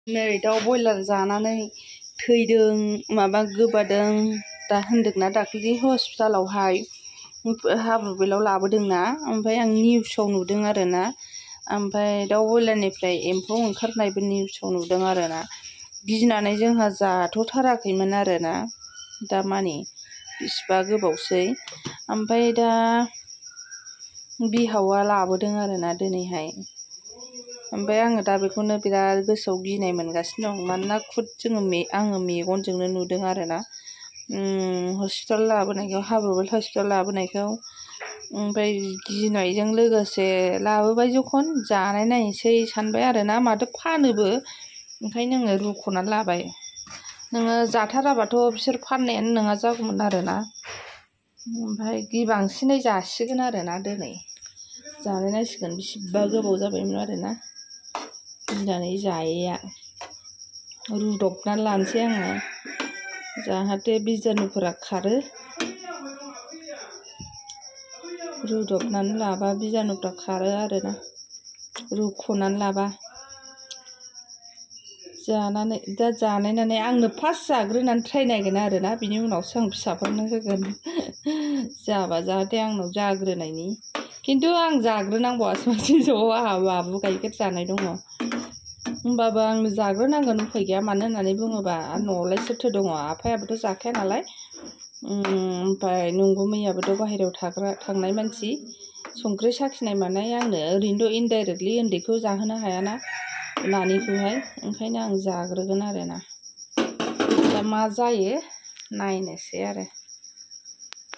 नै दाउ बयलार जानानै थैदों माबा गोबादों दा होनदोंना दाख्लि हस्पिटालावहाय हाब्रु बेलाव लाबोदोंना ओमफ्राय आं निउसाव नुदों आरोना ओमफ्राय दाउ बयलारनिफ्राय एम्फौ ओंखारनायबो निउसाव नुदों आरोना गिनानै जोंहा जाथ'थाराखैमोन आरोना दा मानि बिसिबा गोबावसै ओमफ्राय दा बिहावा लाबोदों आरोना दिनैहाय ओमफ्राय आङो दा बेखौनो बिराद गोसोआव गिनाय मोनगासिनो दं मानोना खुद आङो मेगनजोंनो नुदों आरोना हस्पिटाल लाबोनायखौ हाब्रुबेल हस्पिटाल लाबोनायखौ ओमफ्राय गिनायजों लोगोसे लाबोबाय जखन जानाय नायनोसै सानबाय आरोना माथो फानोबो ओंखायनो आङो रुख'नानै लाबाय नोङो जाथाराबाथ' बिसोर फाननायानो नङा जागौमोन आरोना ओमफ्राय बांसिनै जासिगोन आरोना दिनै जानाय नायसिगोन बिसिबा गोबाव जाबायमोन आरोना गिनानै जायैया रुदबनानै लानोसै आङो जाहाथे बिजानुफोरा खारो रुदबनानै लाबा बिजानुफ्रा खारो आरोना रुख'नानै लाबा जानानै दा जानायनानै आंनो फार्स्ट जाग्रोनानै ट्राइ नायगोन आरोना बिनि उनावसो आं फिसाफोरनो होगोन जाबा जाहाथे आंनाव जाग्रोनायनि खिन्थु आं जाग्रोनांबावासो मोनसे ज' आंहा बाबु गाइखेर जानाय दङ होमबाबो आंनो जाग्रोनांगोन उफाय गैया मानो होननानै बुङोबा न'आवलाय सोरथो दङ आफायाबोथ' जाखाया नालाय ओमफ्राय नंगौ मैयाबोथ' बाहेरायाव थांनाय मानसि संख्रि साखिनाय मानाय आंनो ओरैनोथ' इनडाइरेक्टलि उन्दैखौ जाहोनो हायाना नानिखौहाय ओंखायनो आं जाग्रोगोन आरोना दा मा जायो नायनोसै आरो